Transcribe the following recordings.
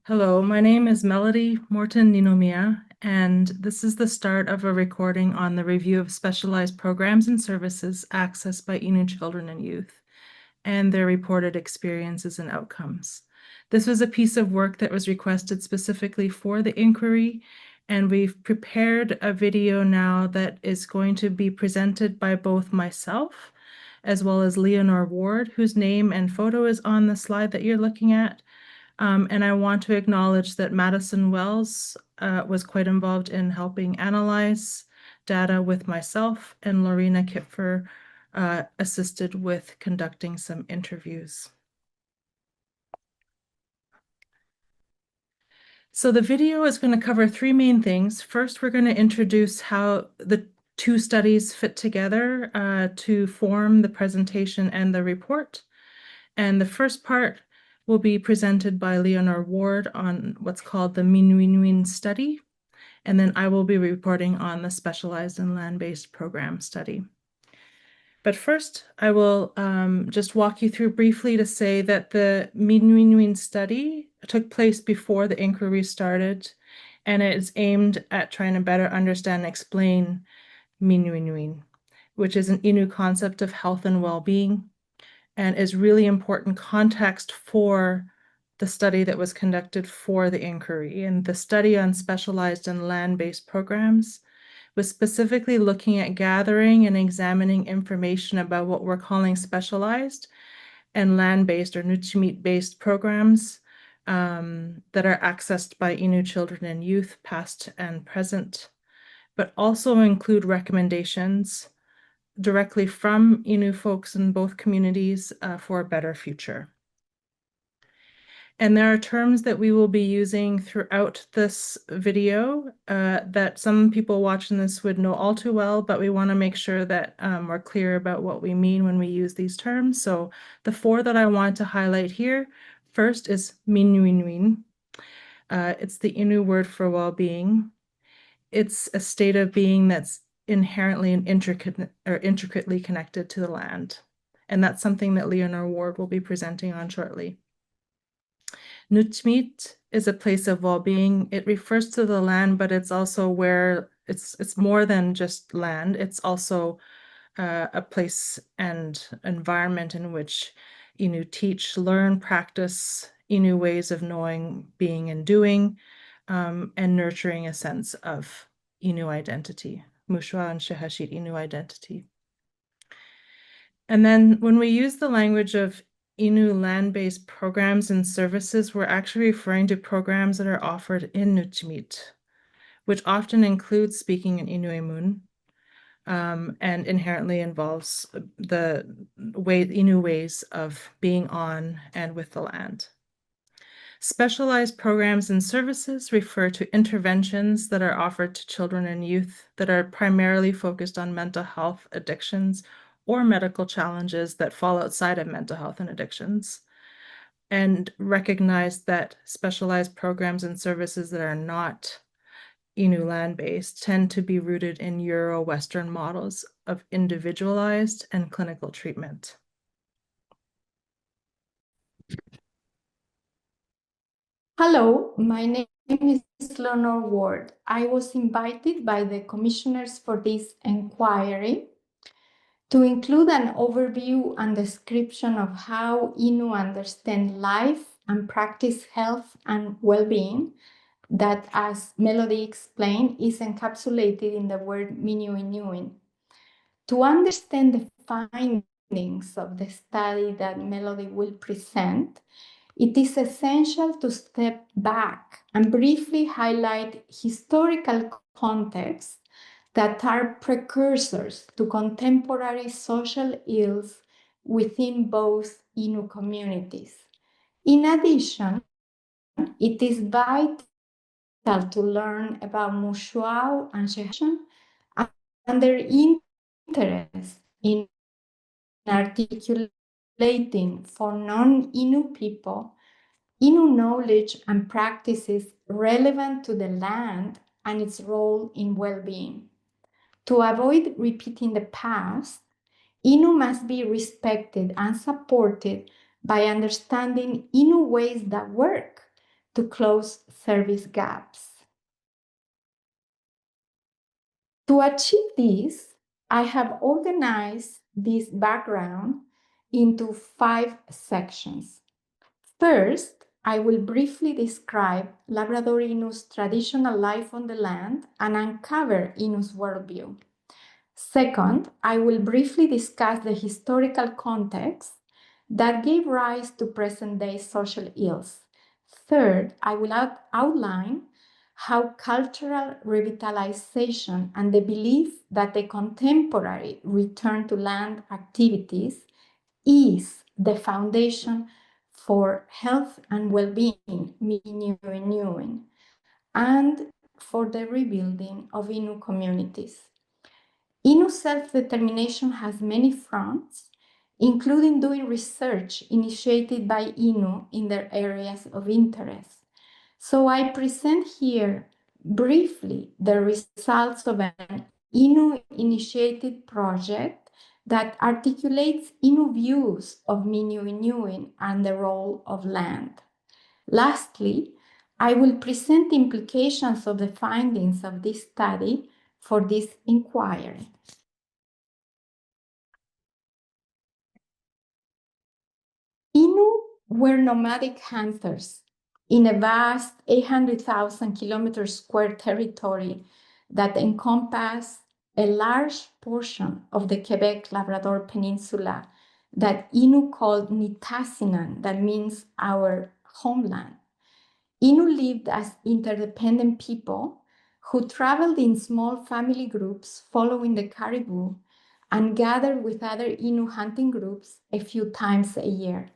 Hello, my name is Melody Morton Ninomiya, and this is the start of a recording on the review of specialized programs and services accessed by Innu children and youth and their reported experiences and outcomes. This was a piece of work that was requested specifically for the inquiry, and we've prepared a video now that is going to be presented by both myself as well as Leonor Ward, whose name and photo is on the slide that you're looking at. And I want to acknowledge that Madison Wells was quite involved in helping analyze data with myself, and Lorena Kipfer assisted with conducting some interviews. So the video is going to cover three main things. First, we're going to introduce how the two studies fit together to form the presentation and the report. And the first part will be presented by Leonor Ward on what's called the Ninomiya study. And then I will be reporting on the specialized and land-based program study. But first, I will just walk you through briefly to say that the Ninomiya study took place before the inquiry started, and it is aimed at trying to better understand and explain Ninomiya, which is an Innu concept of health and well-being, and is really important context for the study that was conducted for the inquiry. And the study on specialized and land-based programs was specifically looking at gathering and examining information about what we're calling specialized and land-based or Nutchmeat-based programs that are accessed by Innu children and youth, past and present, but also include recommendations directly from Innu folks in both communities for a better future. And there are terms that we will be using throughout this video that some people watching this would know all too well, but we want to make sure that we're clear about what we mean when we use these terms. So the four that I want to highlight here, first is Ninomiya. It's the Innu word for well-being. It's a state of being that's inherently and intricately connected to the land. And that's something that Leonor Ward will be presenting on shortly. Nutchmeat is a place of well-being. It refers to the land, but it's also where it's more than just land. It's also a place and environment in which Innu teach, learn, practice Innu ways of knowing, being, and doing, and nurturing a sense of Innu identity, Mushwa and Shehashit Innu identity. And then when we use the language of Innu land-based programs and services, we're actually referring to programs that are offered in Nutchmeat, which often includes speaking in Innu and inherently involves the Innu ways of being on and with the land. Specialized programs and services refer to interventions that are offered to children and youth that are primarily focused on mental health, addictions, or medical challenges that fall outside of mental health and addictions, and recognize that specialized programs and services that are not Innu land-based tend to be rooted in Euro-Western models of individualized and clinical treatment. Hello, my name is Leonor Ward. I was invited by the commissioners for this inquiry to include an overview and description of how Innu understand life and practice health and well-being that, as Melody explained, is encapsulated in the word Ninomiya. To understand the findings of the study that Melody will present, it is essential to step back and briefly highlight historical contexts that are precursors to contemporary social ills within both Innu communities. In addition, it is vital to learn about Mushuau and Shehashan and their interest in articulating for non-Innu people Innu knowledge and practices relevant to the land and its role in well-being. To avoid repeating the past, Innu must be respected and supported by understanding Innu ways that work to close service gaps. To achieve this, I have organized this background into 5 sections. First, I will briefly describe Labrador Inu's traditional life on the land and uncover Inu's worldview. Second, I will briefly discuss the historical context that gave rise to present-day social ills. Third, I will outline how cultural revitalization and the belief that the contemporary return to land activities is the foundation for health and well-being, Ninomiya, and for the rebuilding of Innu communities. Innu self-determination has many fronts, including doing research initiated by Innu in their areas of interest. So I present here briefly the results of an Innu-initiated project that articulates Innu views of Ninomiya and the role of land. Lastly, I will present the implications of the findings of this study for this inquiry. Innu were nomadic hunters in a vast 800,000 kilometer square territory that encompassed a large portion of the Quebec-Labrador Peninsula that Innu called Nitassinan, that means our homeland. Innu lived as interdependent people who traveled in small family groups following the caribou and gathered with other Innu hunting groups a few times a year.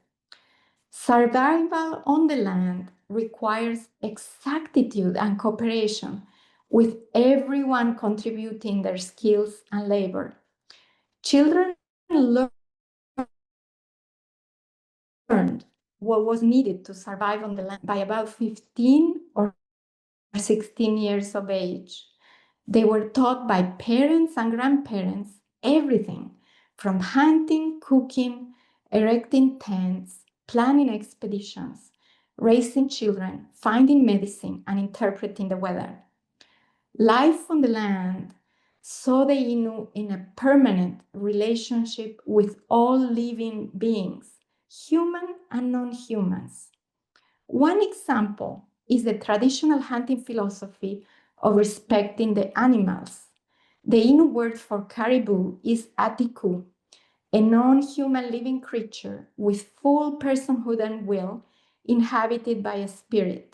Survival on the land requires exactitude and cooperation, with everyone contributing their skills and labor. Children learned what was needed to survive on the land by about 15 or 16 years of age. They were taught by parents and grandparents everything from hunting, cooking, erecting tents, planning expeditions, raising children, finding medicine, and interpreting the weather. Life on the land saw the Innu in a permanent relationship with all living beings, human and non-humans. One example is the traditional hunting philosophy of respecting the animals. The Innu word for caribou is atiku, a non-human living creature with full personhood and will, inhabited by a spirit.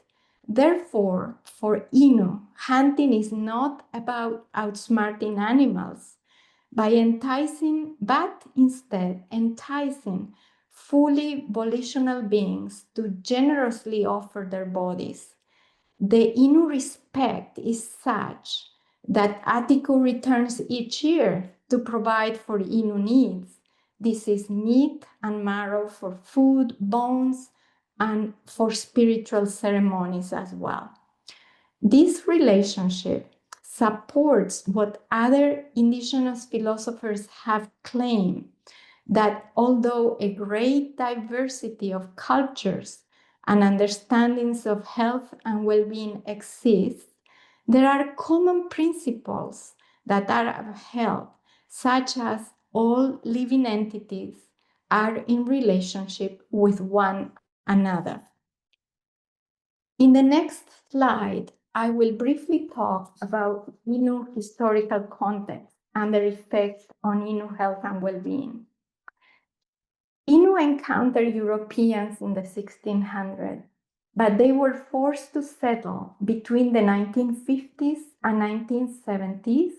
Therefore, for Innu, hunting is not about outsmarting animals, but instead enticing fully volitional beings to generously offer their bodies. The Innu respect is such that Atiku returns each year to provide for Innu needs. This is meat and marrow for food, bones, and for spiritual ceremonies as well. This relationship supports what other indigenous philosophers have claimed, that although a great diversity of cultures and understandings of health and well-being exists, there are common principles that are upheld, such as all living entities are in relationship with one another. In the next slide, I will briefly talk about Innu historical context and their effects on Innu health and well-being. Innu encountered Europeans in the 1600s, but they were forced to settle between the 1950s and 1970s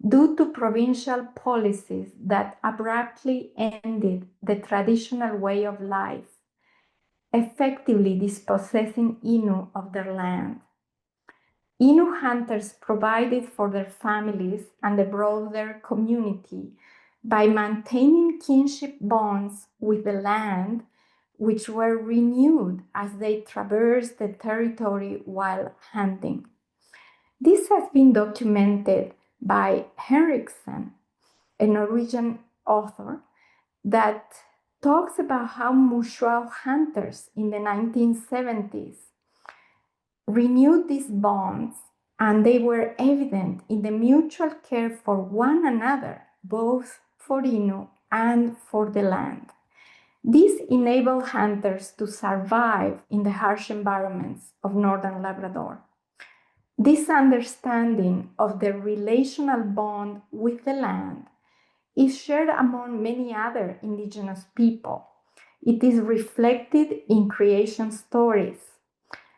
due to provincial policies that abruptly ended the traditional way of life, effectively dispossessing Innu of their land. Innu hunters provided for their families and the broader community by maintaining kinship bonds with the land, which were renewed as they traversed the territory while hunting. This has been documented by Henriksen, a Norwegian author, that talks about how Mushuau hunters in the 1970s renewed these bonds, and they were evident in the mutual care for one another, both for Innu and for the land. This enabled hunters to survive in the harsh environments of northern Labrador. This understanding of the relational bond with the land is shared among many other indigenous people. It is reflected in creation stories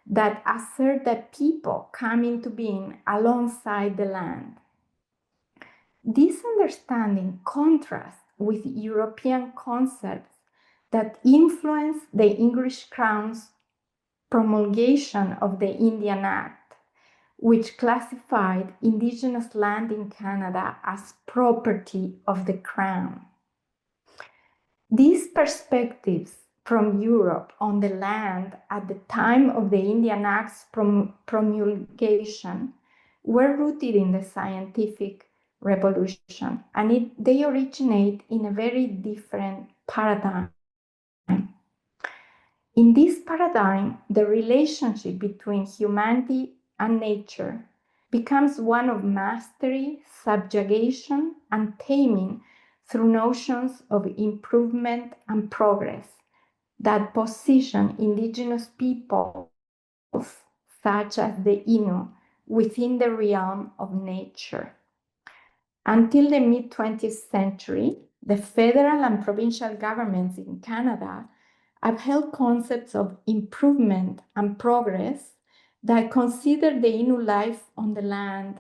that assert that people come into being alongside the land. This understanding contrasts with European concepts that influence the English Crown's promulgation of the Indian Act, which classified Indigenous land in Canada as property of the Crown. These perspectives from Europe on the land at the time of the Indian Act's promulgation were rooted in the scientific revolution, and they originate in a very different paradigm. In this paradigm, the relationship between humanity and nature becomes one of mastery, subjugation, and taming through notions of improvement and progress that position indigenous peoples, such as the Innu, within the realm of nature. Until the mid-20th century, the federal and provincial governments in Canada upheld concepts of improvement and progress that considered the Innu life on the land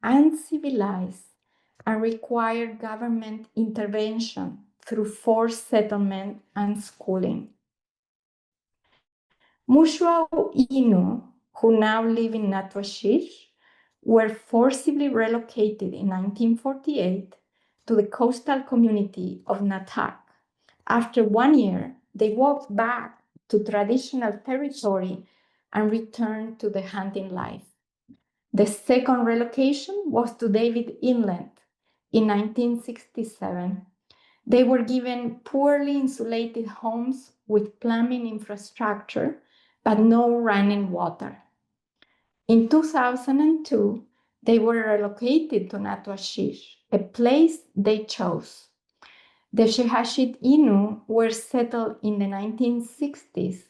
uncivilized and required government intervention through forced settlement and schooling. Mushuau Innu, who now live in Natwashish, were forcibly relocated in 1948 to the coastal community of Natak. After 1 year, they walked back to traditional territory and returned to the hunting life. The second relocation was to David Inlet in 1967. They were given poorly insulated homes with plumbing infrastructure, but no running water. In 2002, they were relocated to Natwashish, a place they chose. The Shehashit Innu were settled in the 1960s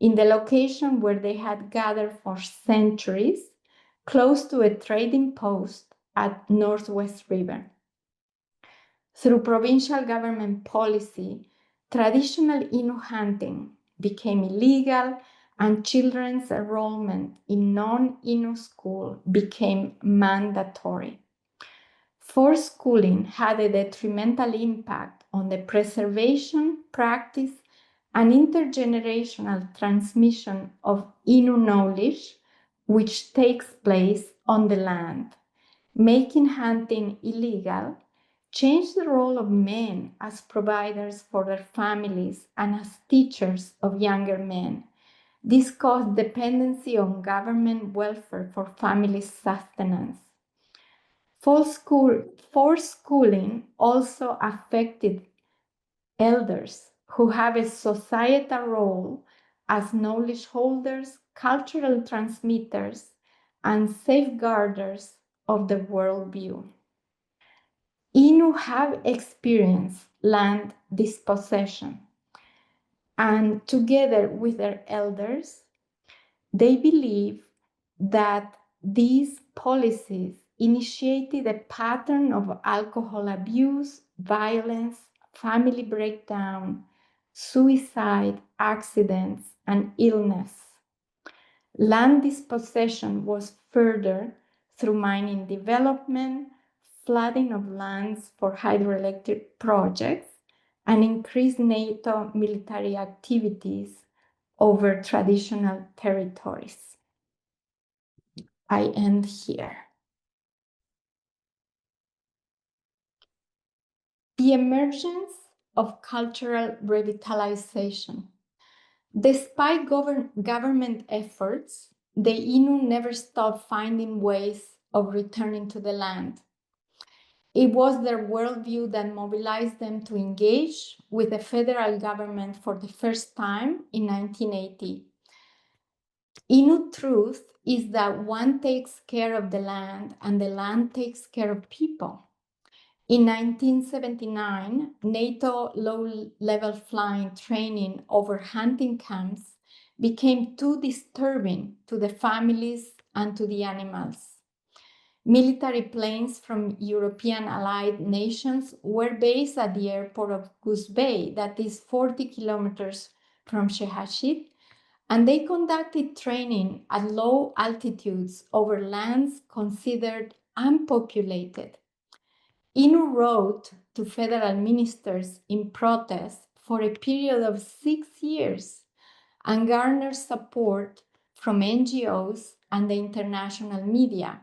in the location where they had gathered for centuries, close to a trading post at Northwest River. Through provincial government policy, traditional Innu hunting became illegal and children's enrollment in non-Innu school became mandatory. Forced schooling had a detrimental impact on the preservation, practice, and intergenerational transmission of Innu knowledge, which takes place on the land. Making hunting illegal changed the role of men as providers for their families and as teachers of younger men. This caused dependency on government welfare for family sustenance. Forced schooling also affected elders who have a societal role as knowledge holders, cultural transmitters, and safeguarders of the worldview. Innu have experienced land dispossession, and together with their elders, they believe that these policies initiated a pattern of alcohol abuse, violence, family breakdown, suicide, accidents, and illness. Land dispossession was further through mining development, flooding of lands for hydroelectric projects, and increased NATO military activities over traditional territories. I end here. The emergence of cultural revitalization. Despite government efforts, the Innu never stopped finding ways of returning to the land. It was their worldview that mobilized them to engage with the federal government for the first time in 1980. Innu truth is that one takes care of the land and the land takes care of people. In 1979, NATO low-level flying training over hunting camps became too disturbing to the families and to the animals. Military planes from European allied nations were based at the airport of Goose Bay, that is 40 kilometers from Shehashit, and they conducted training at low altitudes over lands considered unpopulated. Innu wrote to federal ministers in protest for a period of 6 years and garnered support from NGOs and the international media.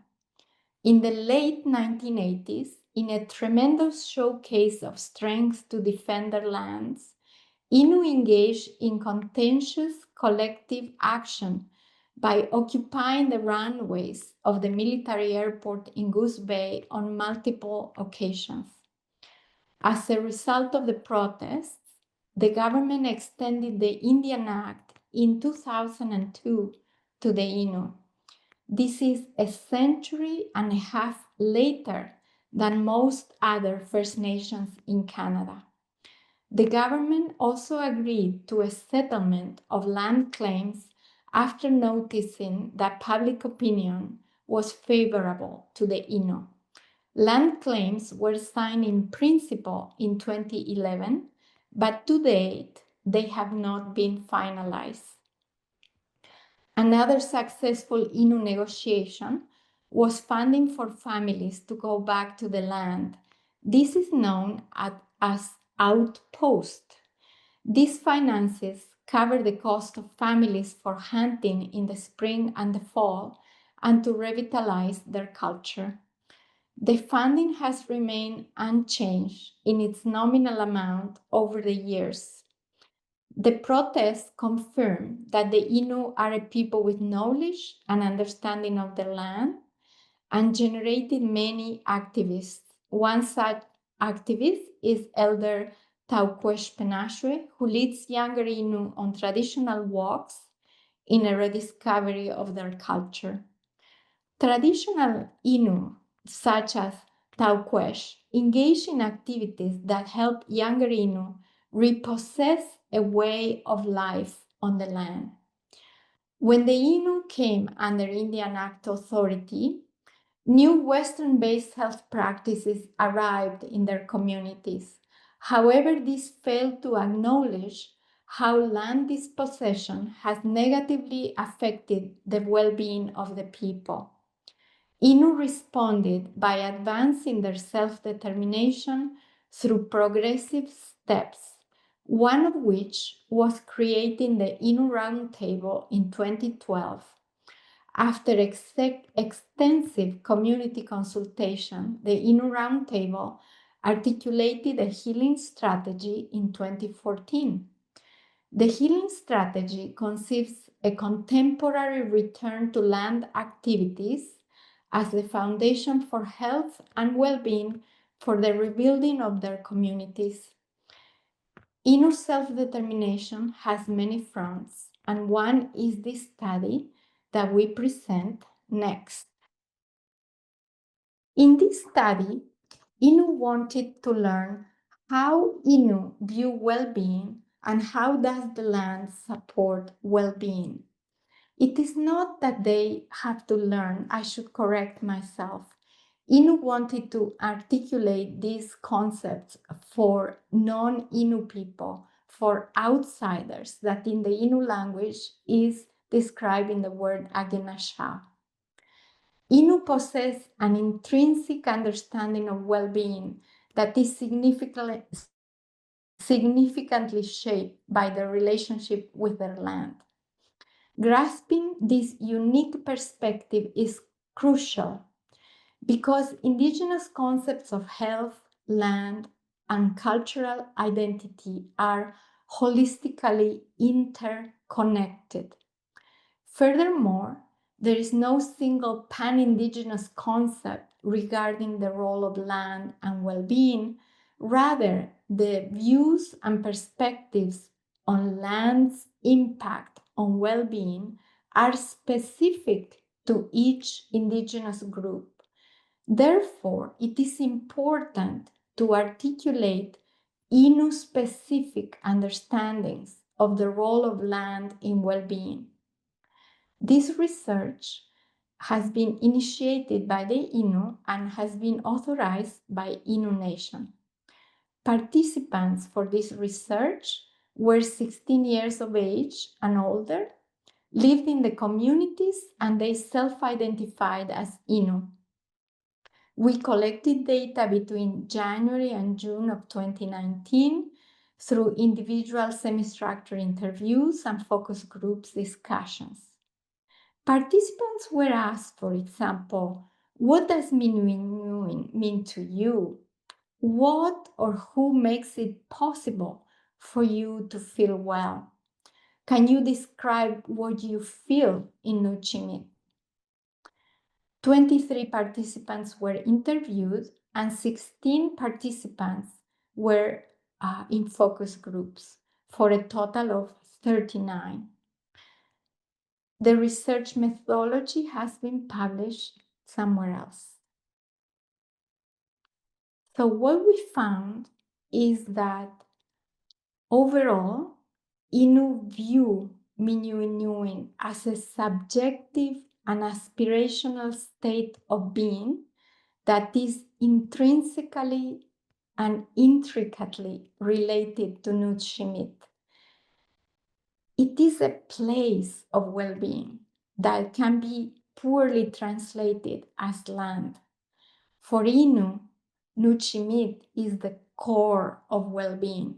In the late 1980s, in a tremendous showcase of strength to defend their lands, Innu engaged in contentious collective action by occupying the runways of the military airport in Goose Bay on multiple occasions. As a result of the protests, the government extended the Indian Act in 2002 to the Innu. This is a century and a half later than most other First Nations in Canada. The government also agreed to a settlement of land claims after noticing that public opinion was favorable to the Innu. Land claims were signed in principle in 2011, but to date, they have not been finalized. Another successful Innu negotiation was funding for families to go back to the land. This is known as outpost. These finances cover the cost of families for hunting in the spring and the fall and to revitalize their culture. The funding has remained unchanged in its nominal amount over the years. The protests confirm that the Innu are a people with knowledge and understanding of their land and generated many activists. One such activist is Elder Tauquesh Penashwe, who leads younger Innu on traditional walks in a rediscovery of their culture. Traditional Innu, such as Tauquesh, engage in activities that help younger Innu repossess a way of life on the land. When the Innu came under Indian Act authority, new Western-based health practices arrived in their communities. However, this failed to acknowledge how land dispossession has negatively affected the well-being of the people. Innu responded by advancing their self-determination through progressive steps, one of which was creating the Innu Roundtable in 2012. After extensive community consultation, the Innu Roundtable articulated a healing strategy in 2014. The healing strategy conceives a contemporary return to land activities as the foundation for health and well-being for the rebuilding of their communities. Innu self-determination has many fronts, and one is this study that we present next. In this study, Innu wanted to learn how Innu view well-being and how does the land support well-being. It is not that they have to learn, I should correct myself. Innu wanted to articulate these concepts for non-Innu people, for outsiders, that in the Innu language is described in the word agenasha. Innu possess an intrinsic understanding of well-being that is significantly shaped by their relationship with their land. Grasping this unique perspective is crucial because indigenous concepts of health, land, and cultural identity are holistically interconnected. Furthermore, there is no single pan-indigenous concept regarding the role of land and well-being. Rather, the views and perspectives on land's impact on well-being are specific to each indigenous group. Therefore, it is important to articulate Innu-specific understandings of the role of land in well-being. This research has been initiated by the Innu and has been authorized by Innu Nation. Participants for this research were 16 years of age and older, lived in the communities, and they self-identified as Innu. We collected data between January and June of 2019 through individual semi-structured interviews and focus groups discussions. Participants were asked, for example, what does Ninomiya mean to you? What or who makes it possible for you to feel well? Can you describe what you feel in Nuchimit? 23 participants were interviewed and 16 participants were in focus groups for a total of 39. The research methodology has been published somewhere else. So what we found is that overall, Innu view Ninomiya as a subjective and aspirational state of being that is intrinsically and intricately related to Nuchimit. It is a place of well-being that can be poorly translated as land. For Innu, Nuchimit is the core of well-being.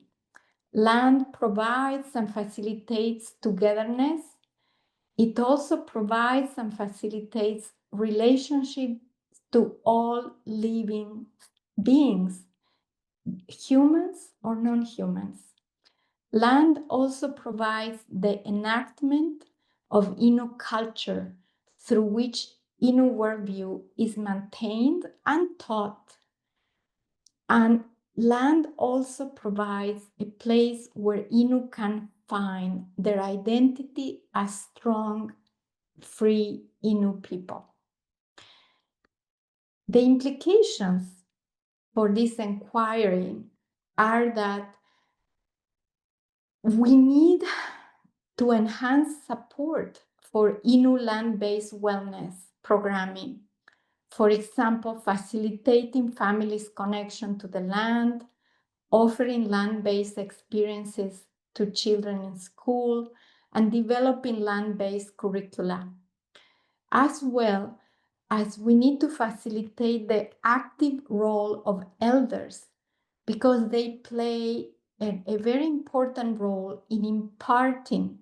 Land provides and facilitates togetherness. It also provides and facilitates relationships to all living beings, humans or non-humans. Land also provides the enactment of Innu culture through which Innu worldview is maintained and taught. And land also provides a place where Innu can find their identity as strong, free Innu people. The implications for this inquiry are that we need to enhance support for Innu land-based wellness programming. For example, facilitating families' connection to the land, offering land-based experiences to children in school, and developing land-based curricula. As well as we need to facilitate the active role of elders because they play a very important role in imparting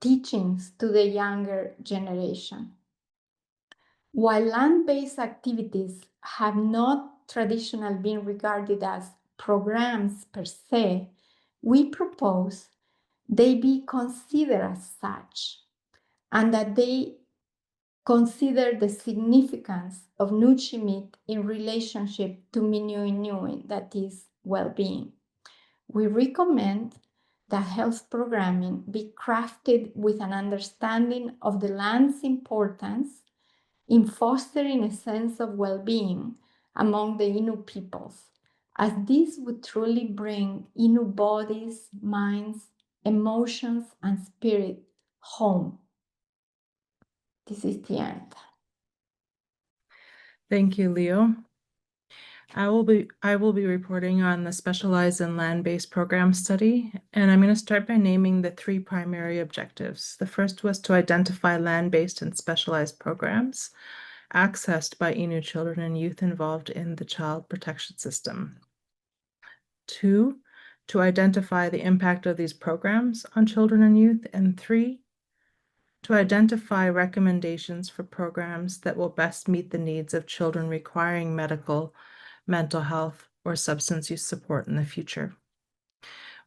teachings to the younger generation. While land-based activities have not traditionally been regarded as programs per se, we propose they be considered as such and that they consider the significance of Nuchimit in relationship to Ninomiya, that is well-being. We recommend that health programming be crafted with an understanding of the land's importance in fostering a sense of well-being among the Innu peoples, as this would truly bring Innu bodies, minds, emotions, and spirit home. This is the end. Thank you, Leo. I will be reporting on the specialized and land-based program study, and I'm going to start by naming the three primary objectives. The first was to identify land-based and specialized programs accessed by Innu children and youth involved in the child protection system. 2, to identify the impact of these programs on children and youth, and 3, to identify recommendations for programs that will best meet the needs of children requiring medical, mental health, or substance use support in the future.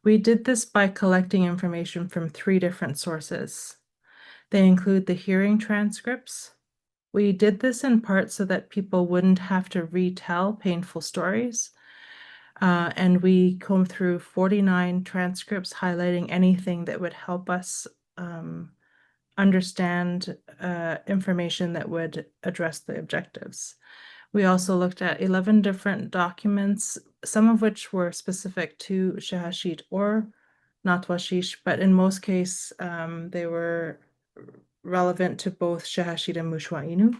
We did this by collecting information from 3 different sources. They include the hearing transcripts. We did this in part so that people wouldn't have to retell painful stories. And we combed through 49 transcripts highlighting anything that would help us understand information that would address the objectives. We also looked at 11 different documents, some of which were specific to Shahashit or Natwashish, but in most cases, they were relevant to both Shahashit and Mushwa Inu.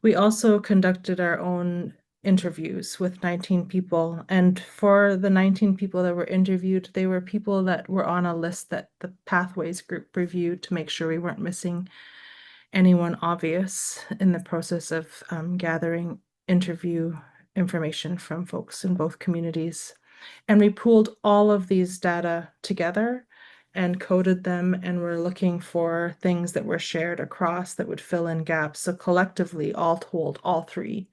We also conducted our own interviews with 19 people. And for the 19 people that were interviewed, they were people that were on a list that the Pathways group reviewed to make sure we weren't missing anyone obvious in the process of gathering interview information from folks in both communities. And we pooled all of these data together and coded them, and we're looking for things that were shared across that would fill in gaps. So collectively, all told, all three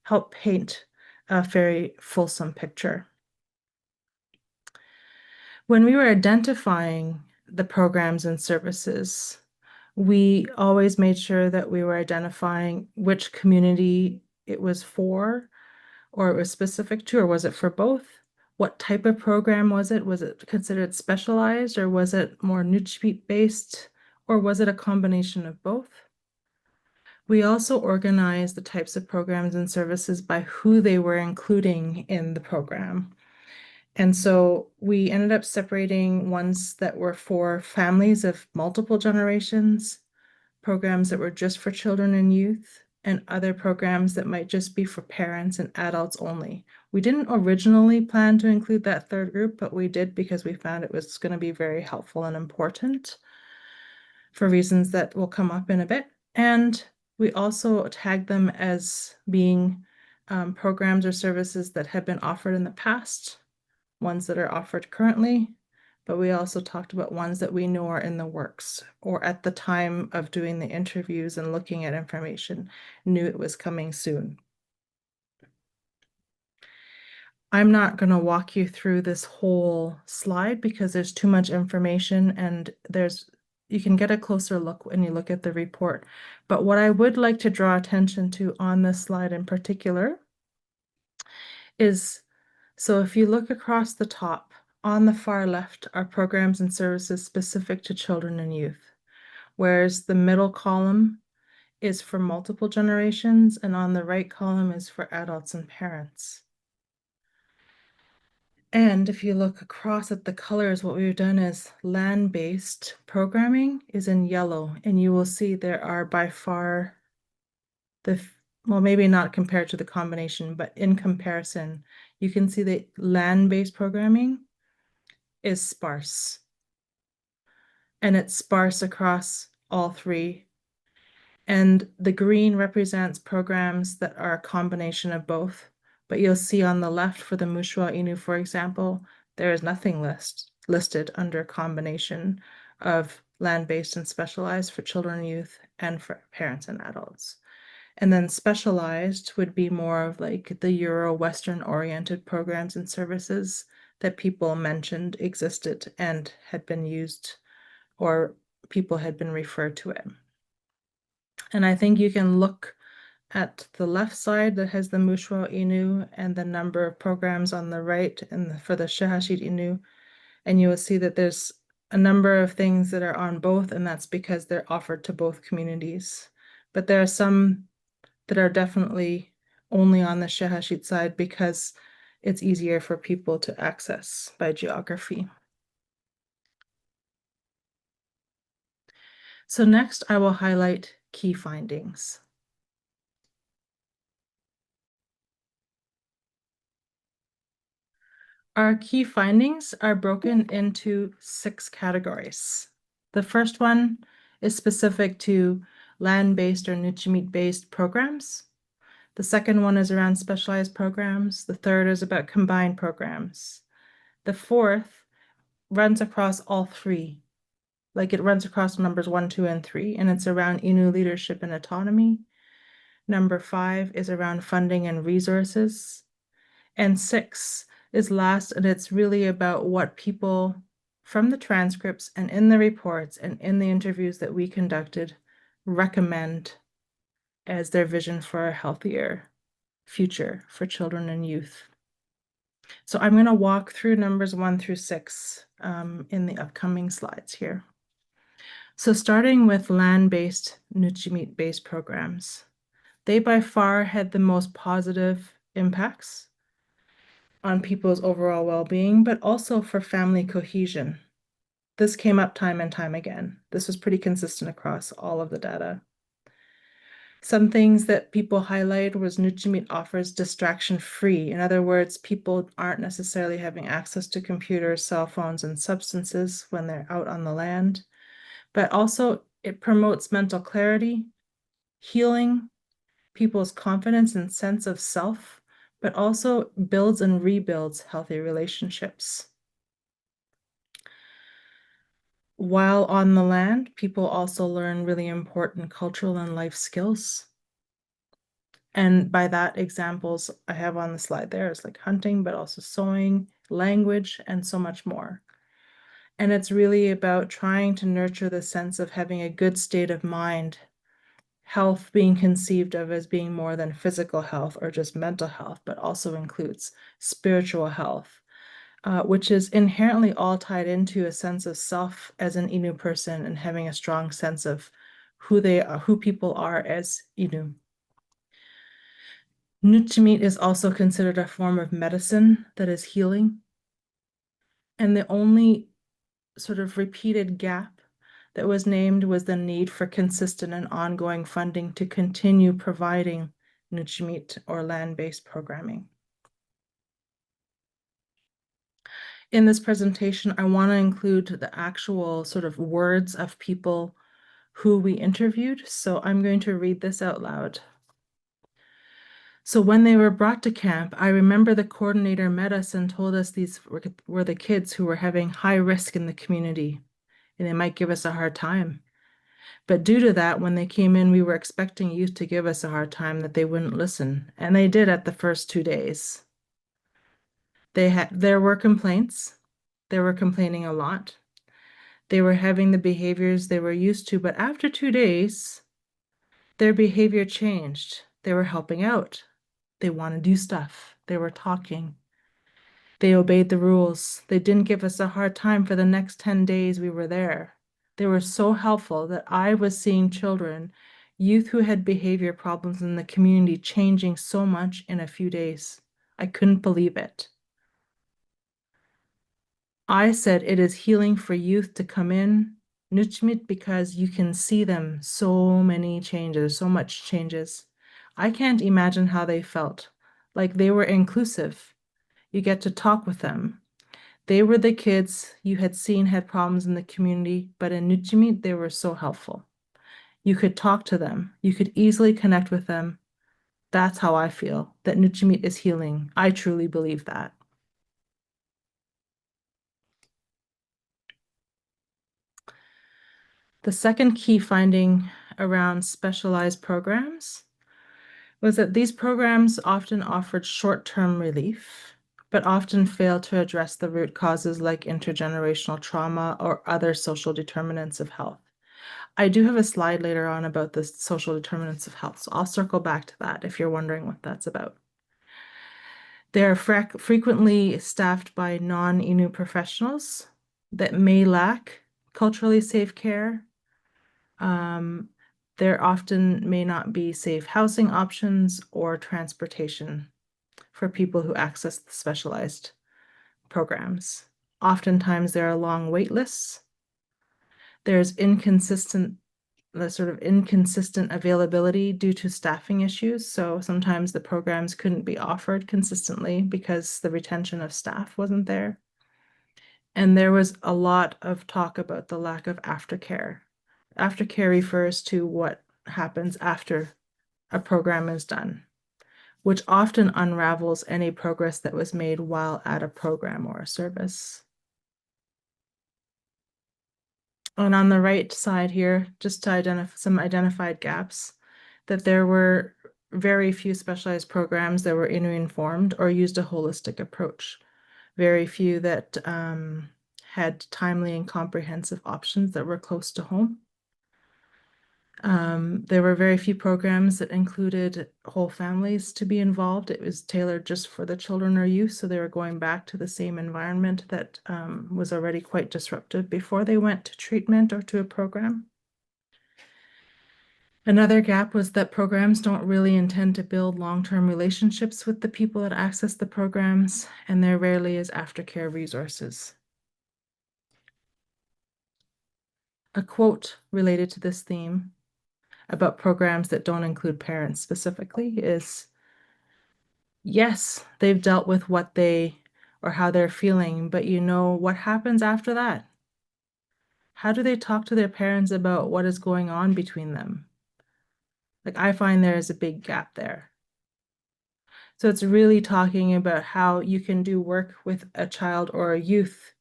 help paint a very fulsome picture. When we were identifying the programs and services, we always made sure that we were identifying which community it was for, or it was specific to, or was it for both? What type of program was it? Was it considered specialized, or was it more niche based, or was it a combination of both? We also organized the types of programs and services by who they were including in the program. And so we ended up separating ones that were for families of multiple generations, programs that were just for children and youth, and other programs that might just be for parents and adults only. We didn't originally plan to include that third group, but we did because we found it was going to be very helpful and important for reasons that will come up in a bit. And we also tagged them as being programs or services that had been offered in the past, ones that are offered currently, but we also talked about ones that we know are in the works or at the time of doing the interviews and looking at information, knew it was coming soon. I'm not going to walk you through this whole slide because there's too much information, and you can get a closer look when you look at the report. But what I would like to draw attention to on this slide in particular is, so if you look across the top, on the far left are programs and services specific to children and youth, whereas the middle column is for multiple generations, and on the right column is for adults and parents. And if you look across at the colors, what we've done is land-based programming is in yellow, and you will see there are by far well, maybe not compared to the combination, but in comparison, you can see that land-based programming is sparse. And it's sparse across all three. And the green represents programs that are a combination of both. But you'll see on the left for the Mushwa Inu, for example, there is nothing listed under combination of land-based and specialized for children and youth and for parents and adults. And then specialized would be more of like the Euro-Western oriented programs and services that people mentioned existed and had been used, or people had been referred to it. And I think you can look at the left side that has the Mushwa Inu and the number of programs on the right and for the Shahashit Inu, and you will see that there's a number of things that are on both, and that's because they're offered to both communities. But there are some that are definitely only on the Shahashit side because it's easier for people to access by geography. So next I will highlight key findings. Our key findings are broken into 6 categories. The first one is specific to land-based or Nujimit-based programs. The second one is around specialized programs. The third is about combined programs. The fourth runs across all 3. Like it runs across numbers 1, 2, and 3, and it's around Innu leadership and autonomy. Number 5 is around funding and resources. And 6 is last, and it's really about what people from the transcripts and in the reports and in the interviews that we conducted recommend as their vision for a healthier future for children and youth. So I'm going to walk through numbers 1 through 6 in the upcoming slides here. So starting with land-based, Nuchimit-based programs, they by far had the most positive impacts on people's overall well-being, but also for family cohesion. This came up time and time again. This was pretty consistent across all of the data. Some things that people highlight was Nuchimit offers distraction-free. In other words, people aren't necessarily having access to computers, cell phones, and substances when they're out on the land, but also it promotes mental clarity, healing, people's confidence and sense of self, but also builds and rebuilds healthy relationships. While on the land, people also learn really important cultural and life skills. And by that, examples I have on the slide there is like hunting, but also sewing, language, and so much more. And it's really about trying to nurture the sense of having a good state of mind, health being conceived of as being more than physical health or just mental health, but also includes spiritual health, which is inherently all tied into a sense of self as an Innu person and having a strong sense of who they are, who people are as Innu. Nuchimit is also considered a form of medicine that is healing. And the only sort of repeated gap that was named was the need for consistent and ongoing funding to continue providing Nuchimit or land-based programming. In this presentation, I want to include the actual sort of words of people who we interviewed. So I'm going to read this out loud. So when they were brought to camp, I remember the coordinator met us and told us these were the kids who were having high risk in the community, and they might give us a hard time. But due to that, when they came in, we were expecting youth to give us a hard time, that they wouldn't listen, and they did at the first 2 days. There were complaints. They were complaining a lot. They were having the behaviors they were used to, but after 2 days, their behavior changed. They were helping out. They want to do stuff. They were talking. They obeyed the rules. They didn't give us a hard time for the next 10 days we were there. They were so helpful that I was seeing children, youth who had behavior problems in the community changing so much in a few days. I couldn't believe it. I said it is healing for youth to come in, Nuchmit, because you can see them so many changes, so much changes. I can't imagine how they felt. Like they were inclusive. You get to talk with them. They were the kids you had seen had problems in the community, but in Nuchimit, they were so helpful. You could talk to them. You could easily connect with them. That's how I feel, that Nuchimit is healing. I truly believe that. The second key finding around specialized programs was that these programs often offered short-term relief, but often failed to address the root causes like intergenerational trauma or other social determinants of health. I do have a slide later on about the social determinants of health, so I'll circle back to that if you're wondering what that's about. They are frequently staffed by non-Innu professionals that may lack culturally safe care. There often may not be safe housing options or transportation for people who access the specialized programs. Oftentimes there are long wait lists. There's the sort of inconsistent availability due to staffing issues. So sometimes the programs couldn't be offered consistently because the retention of staff wasn't there. And there was a lot of talk about the lack of aftercare. Aftercare refers to what happens after a program is done, which often unravels any progress that was made while at a program or a service. And on the right side here, just to identify some identified gaps, that there were very few specialized programs that were Innu-informed or used a holistic approach. Very few that had timely and comprehensive options that were close to home. There were very few programs that included whole families to be involved. It was tailored just for the children or youth, so they were going back to the same environment that was already quite disruptive before they went to treatment or to a program. Another gap was that programs don't really intend to build long-term relationships with the people that access the programs, and there rarely is aftercare resources. A quote related to this theme about programs that don't include parents specifically is, yes, they've dealt with what they or how they're feeling, but you know what happens after that? How do they talk to their parents about what is going on between them? Like, I find there is a big gap there. So it's really talking about how you can do work with a child or a youth,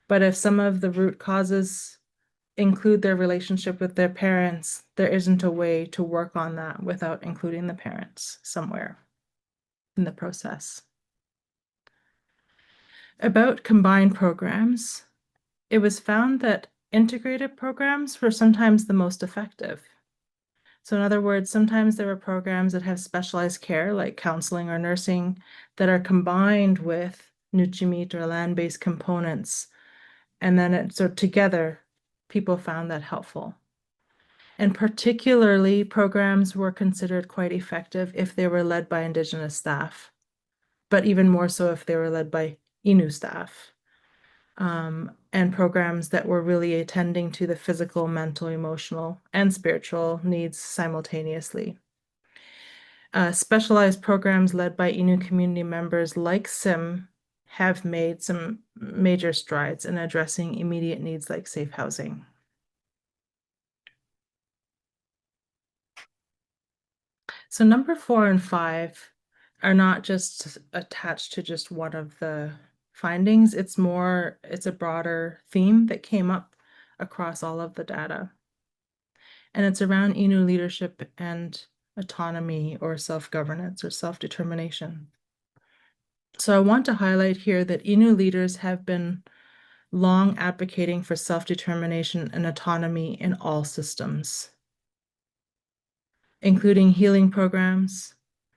but if some of the root causes include their relationship with their parents, there isn't a way to work on that without including the parents somewhere in the process. About combined programs, it was found that integrated programs were sometimes the most effective. So in other words, sometimes there are programs that have specialized care like counseling or nursing that are combined with Nuchimit or land-based components. And then so together, people found that helpful. And particularly programs were considered quite effective if they were led by Indigenous staff, but even more so if they were led by Innu staff. And programs that were really attending to the physical, mental, emotional, and spiritual needs simultaneously. Specialized programs led by Innu community members like SIM have made some major strides in addressing immediate needs like safe housing. So number 4 and 5 are not just attached to just one of the findings. It's a broader theme that came up across all of the data. And it's around Innu leadership and autonomy or self-governance or self-determination. So I want to highlight here that Innu leaders have been long advocating for self-determination and autonomy in all systems, including healing programs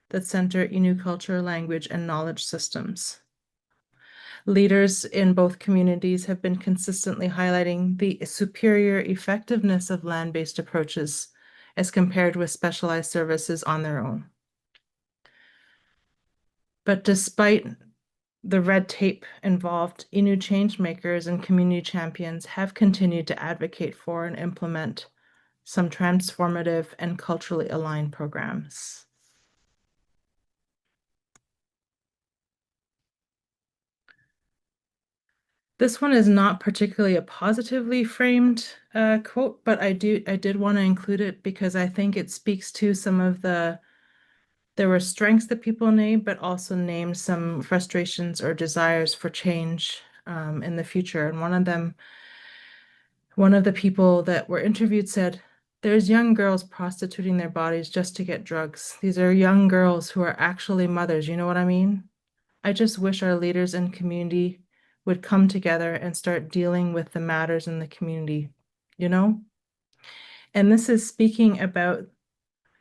that center Innu culture, language, and knowledge systems. Leaders in both communities have been consistently highlighting the superior effectiveness of land-based approaches as compared with specialized services on their own. But despite the red tape involved, Innu changemakers and community champions have continued to advocate for and implement some transformative and culturally aligned programs. This one is not particularly a positively framed quote, but I did want to include it because I think it speaks to some of there were strengths that people named, but also named some frustrations or desires for change in the future. And one of the people that were interviewed said, there's young girls prostituting their bodies just to get drugs. These are young girls who are actually mothers. You know what I mean? I just wish our leaders and community would come together and start dealing with the matters in the community, you know? And this is speaking about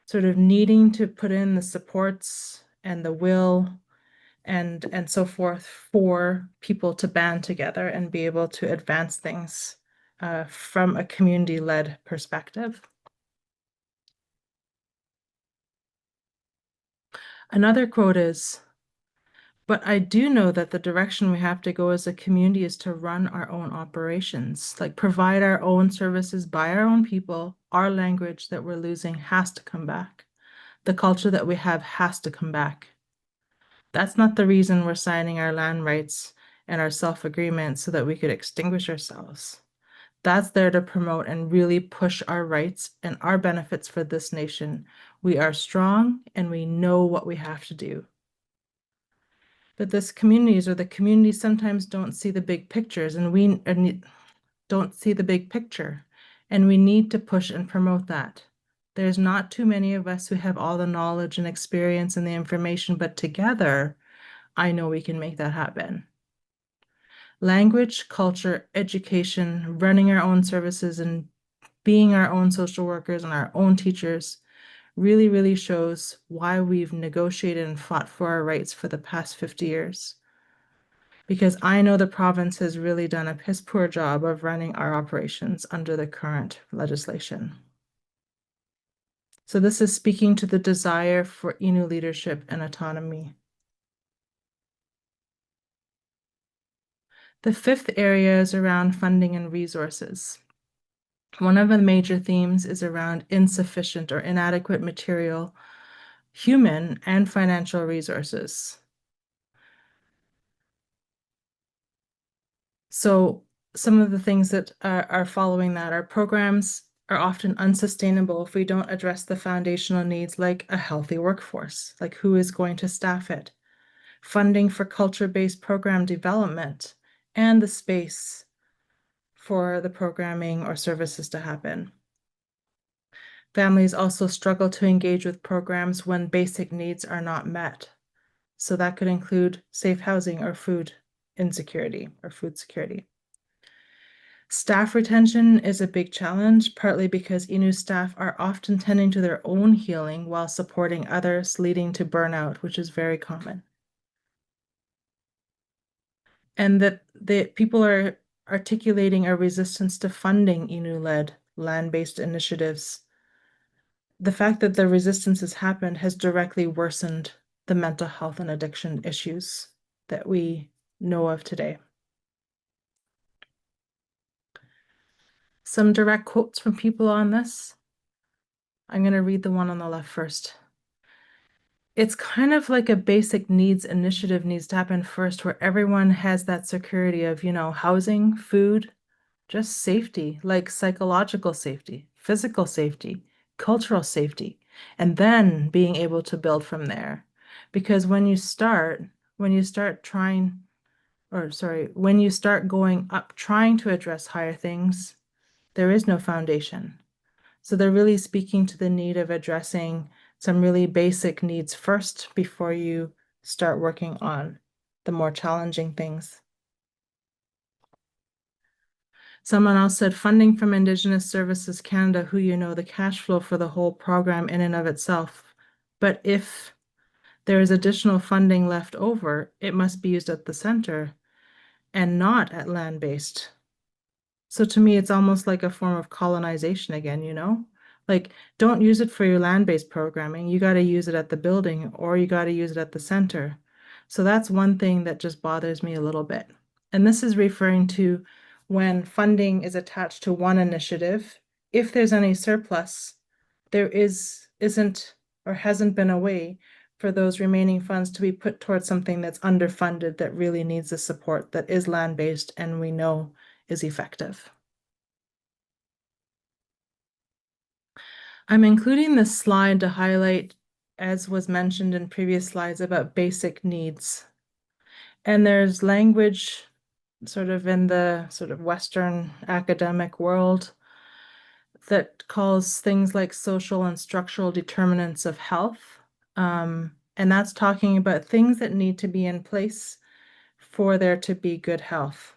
sort of needing to put in the supports and the will and so forth for people to band together and be able to advance things from a community-led perspective. Another quote is, but I do know that the direction we have to go as a community is to run our own operations, like provide our own services by our own people. Our language that we're losing has to come back. The culture that we have has to come back. That's not the reason we're signing our land rights and our self-agreement so that we could extinguish ourselves. That's there to promote and really push our rights and our benefits for this nation. We are strong and we know what we have to do. But the communities sometimes don't see the big pictures and we don't see the big picture. And we need to push and promote that. There's not too many of us who have all the knowledge and experience and the information, but together, I know we can make that happen. Language, culture, education, running our own services and being our own social workers and our own teachers really, really shows why we've negotiated and fought for our rights for the past 50 years. Because I know the province has really done a piss poor job of running our operations under the current legislation. So this is speaking to the desire for Innu leadership and autonomy. The fifth area is around funding and resources. One of the major themes is around insufficient or inadequate material, human, and financial resources. So some of the things that are following that are programs are often unsustainable if we don't address the foundational needs like a healthy workforce, like who is going to staff it, funding for culture-based program development, and the space for the programming or services to happen. Families also struggle to engage with programs when basic needs are not met. So that could include safe housing or food insecurity or food security. Staff retention is a big challenge, partly because Innu staff are often tending to their own healing while supporting others, leading to burnout, which is very common. And that the people are articulating a resistance to funding Innu-led land-based initiatives. The fact that the resistance has happened has directly worsened the mental health and addiction issues that we know of today. Some direct quotes from people on this. I'm going to read the one on the left first. It's kind of like a basic needs initiative needs to happen first, where everyone has that security of, housing, food, just safety, like psychological safety, physical safety, cultural safety, and then being able to build from there. Because when you start trying, or sorry, when you start going up trying to address higher things, there is no foundation. So they're really speaking to the need of addressing some really basic needs first before you start working on the more challenging things. Someone else said funding from Indigenous Services Canada, who the cash flow for the whole program in and of itself. But if there is additional funding left over, it must be used at the center and not at land-based. So to me, it's almost like a form of colonization again. Like, don't use it for your land-based programming. You got to use it at the building or you got to use it at the center. So that's one thing that just bothers me a little bit. And this is referring to when funding is attached to one initiative. If there's any surplus, there isn't or hasn't been a way for those remaining funds to be put towards something that's underfunded that really needs the support that is land-based and we know is effective. I'm including this slide to highlight, as was mentioned in previous slides, about basic needs. And there's language sort of in the sort of Western academic world that calls things like social and structural determinants of health. And that's talking about things that need to be in place for there to be good health.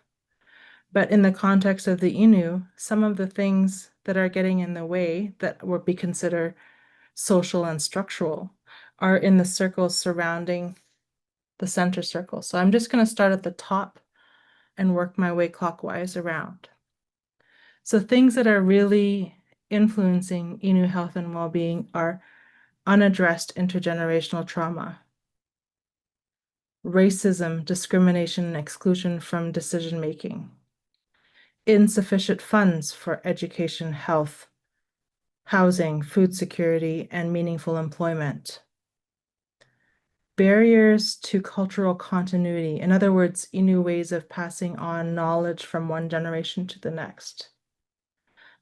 But in the context of the Innu, some of the things that are getting in the way that would be considered social and structural are in the circles surrounding the center circle. So I'm just going to start at the top and work my way clockwise around. So things that are really influencing Innu health and well-being are unaddressed intergenerational trauma, racism, discrimination, and exclusion from decision-making, insufficient funds for education, health, housing, food security, and meaningful employment. Barriers to cultural continuity. In other words, Innu ways of passing on knowledge from one generation to the next.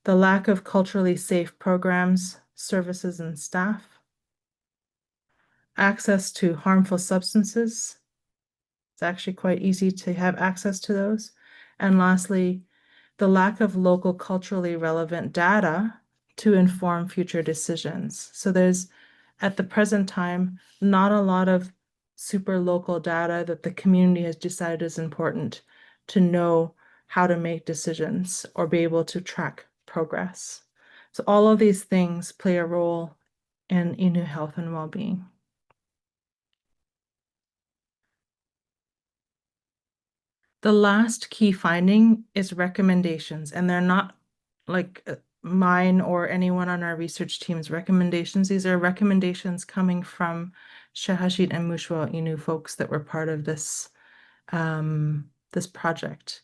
The lack of culturally safe programs, services, and staff. Access to harmful substances. It's actually quite easy to have access to those. And lastly, the lack of local culturally relevant data to inform future decisions. So there's, at the present time, not a lot of super local data that the community has decided is important to know how to make decisions or be able to track progress. So all of these things play a role in Innu health and well-being. The last key finding is recommendations, and they're not like mine or anyone on our research team's recommendations. These are recommendations coming from Shahashit and Mushwa Inu folks that were part of this project.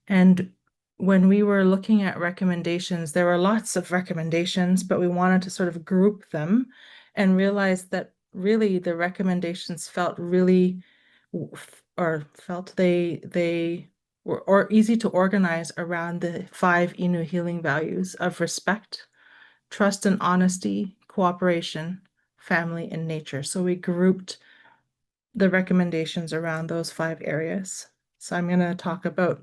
And when we were looking at recommendations, there were lots of recommendations, but we wanted to sort of group them and realize that really the recommendations felt really or felt they were or easy to organize around the 5 Innu healing values of respect, trust and honesty, cooperation, family, and nature. So we grouped the recommendations around those 5 areas. So I'm going to talk about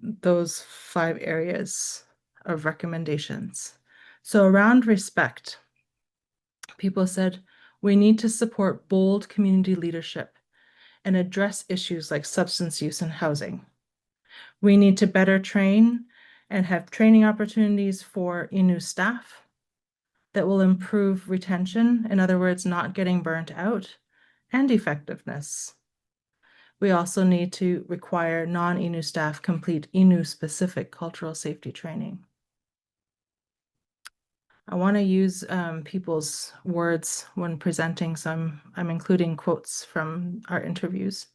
those 5 areas of recommendations. So around respect, people said we need to support bold community leadership and address issues like substance use and housing. We need to better train and have training opportunities for Innu staff that will improve retention, in other words, not getting burnt out, and effectiveness. We also need to require non-Innu staff complete Innu-specific cultural safety training. I want to use people's words when presenting, so I'm including quotes from our interviews.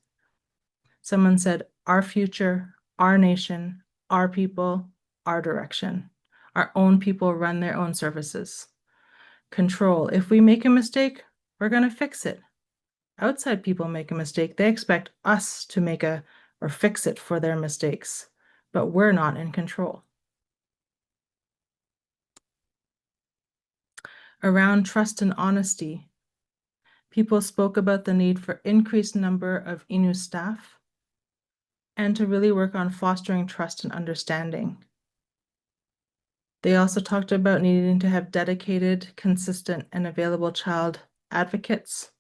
Someone said, our future, our nation, our people, our direction. Our own people run their own services. Control. If we make a mistake, we're going to fix it. Outside people make a mistake, they expect us to make or fix it for their mistakes, but we're not in control. Around trust and honesty, people spoke about the need for increased number of Innu staff and to really work on fostering trust and understanding. They also talked about needing to have dedicated, consistent, and available child advocates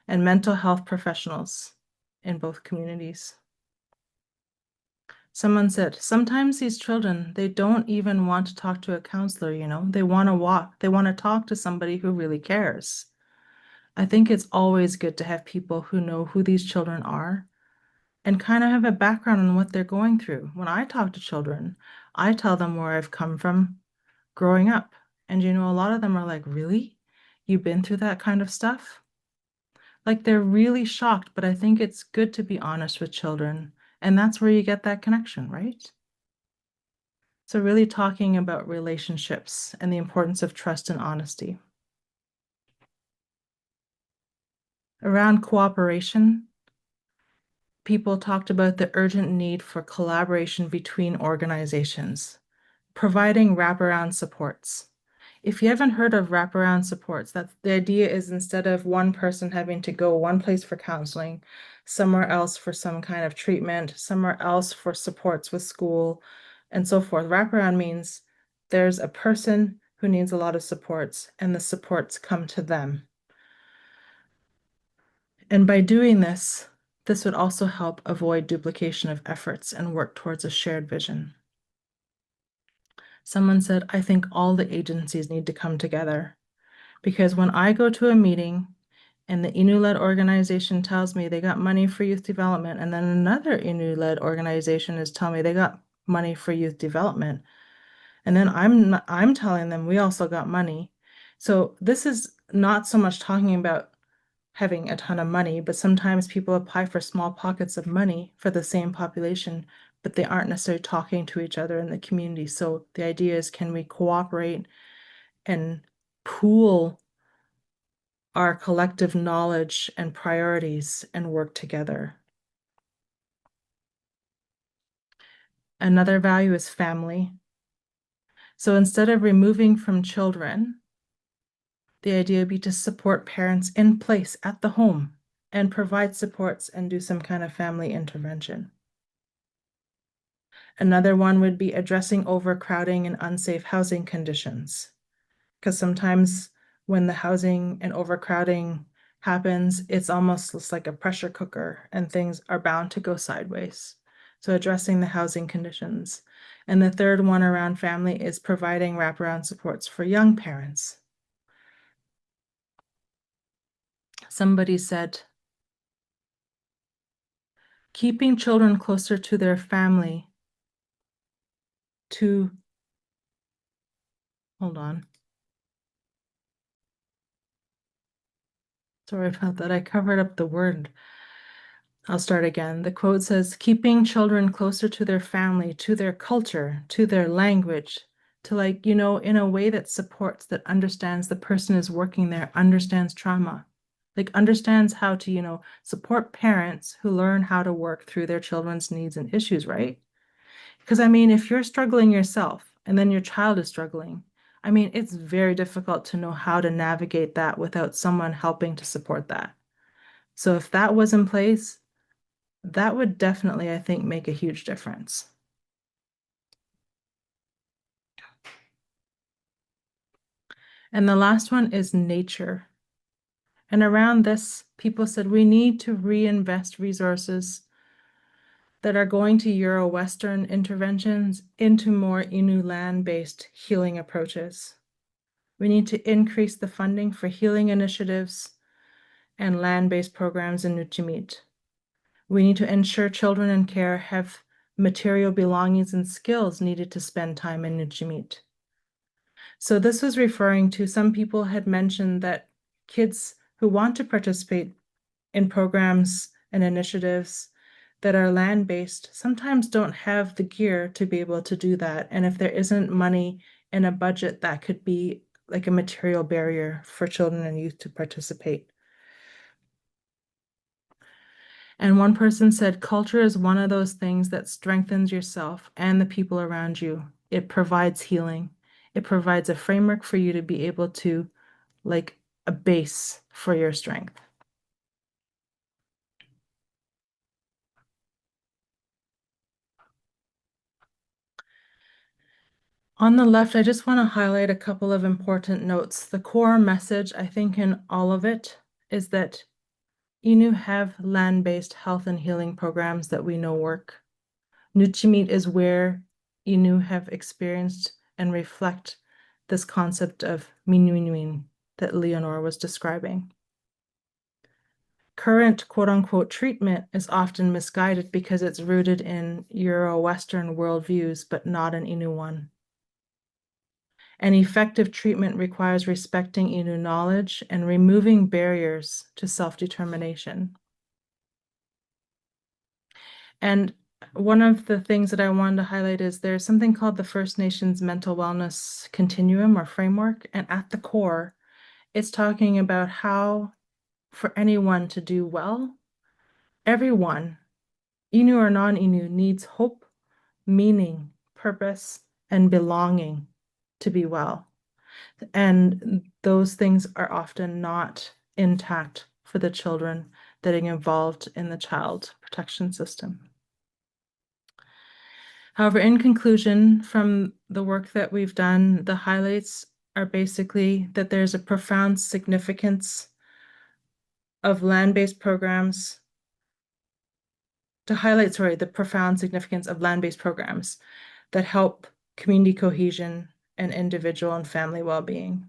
and mental health professionals in both communities. Someone said, sometimes these children, they don't even want to talk to a counselor, they want to talk to somebody who really cares. I think it's always good to have people who know who these children are and kind of have a background on what they're going through. When I talk to children, I tell them where I've come from growing up. And a lot of them are like, really? You've been through that kind of stuff? Like they're really shocked, but I think it's good to be honest with children. And that's where you get that connection, right? So really talking about relationships and the importance of trust and honesty. Around cooperation, people talked about the urgent need for collaboration between organizations, providing wraparound supports. If you haven't heard of wraparound supports, that's the idea is instead of one person having to go one place for counseling, somewhere else for some kind of treatment, somewhere else for supports with school, and so forth. Wraparound means there's a person who needs a lot of supports, and the supports come to them. And by doing this would also help avoid duplication of efforts and work towards a shared vision. Someone said, I think all the agencies need to come together because when I go to a meeting and the Innu-led organization tells me they got money for youth development, and then another Innu-led organization is telling me they got money for youth development, and then I'm telling them we also got money. So this is not so much talking about having a ton of money, but sometimes people apply for small pockets of money for the same population, but they aren't necessarily talking to each other in the community. So the idea is, can we cooperate and pool our collective knowledge and priorities and work together? Another value is family. So instead of removing from children, the idea would be to support parents in place at the home and provide supports and do some kind of family intervention. Another one would be addressing overcrowding and unsafe housing conditions. Because sometimes when the housing and overcrowding happens, it's almost just like a pressure cooker and things are bound to go sideways. So addressing the housing conditions. And the third one around family is providing wraparound supports for young parents. Somebody said, keeping children closer to their family to Hold on. Sorry about that. I covered up the word. I'll start again. The quote says, keeping children closer to their family, to their culture, to their language, to like, in a way that supports, that understands the person is working there, understands trauma, like understands how to, support parents who learn how to work through their children's needs and issues, right? Because I mean, if you're struggling yourself and then your child is struggling, I mean, it's very difficult to know how to navigate that without someone helping to support that. So if that was in place, that would definitely, I think, make a huge difference. And the last one is nature. And around this, people said we need to reinvest resources that are going to Euro-Western interventions into more Innu land-based healing approaches. We need to increase the funding for healing initiatives and land-based programs in Nujimit. We need to ensure children in care have material belongings and skills needed to spend time in Nujimit. So this was referring to, some people had mentioned that kids who want to participate in programs and initiatives that are land-based sometimes don't have the gear to be able to do that. And if there isn't money in a budget, that could be like a material barrier for children and youth to participate. And one person said, culture is one of those things that strengthens yourself and the people around you. It provides healing. It provides a framework for you to be able to, like, a base for your strength. On the left, I just want to highlight a couple of important notes. The core message, I think, in all of it is that Innu have land-based health and healing programs that we know work. Nujimit is where Innu have experienced and reflect this concept of minuinuin that Leonor was describing. Current quote-unquote treatment is often misguided because it's rooted in Euro-Western worldviews, but not an Innu one. And effective treatment requires respecting Innu knowledge and removing barriers to self-determination. And one of the things that I wanted to highlight is there's something called the First Nations Mental Wellness Continuum or Framework. And at the core, it's talking about how for anyone to do well, everyone, Innu or non-Innu, needs hope, meaning, purpose, and belonging to be well. And those things are often not intact for the children that are involved in the child protection system. However, in conclusion, from the work that we've done, the highlights are basically that there's a profound significance of land-based programs to highlight, the profound significance of land-based programs that help community cohesion and individual and family well-being.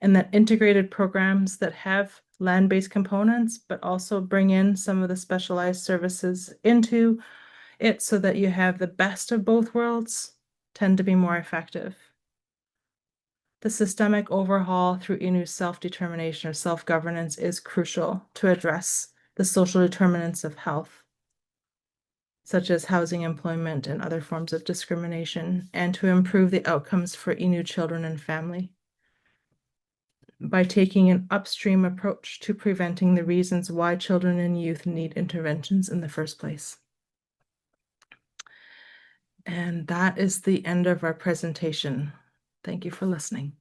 And that integrated programs that have land-based components, but also bring in some of the specialized services into it so that you have the best of both worlds tend to be more effective. The systemic overhaul through Innu self-determination or self-governance is crucial to address the social determinants of health, such as housing, employment, and other forms of discrimination, and to improve the outcomes for Innu children and family by taking an upstream approach to preventing the reasons why children and youth need interventions in the first place. And that is the end of our presentation. Thank you for listening.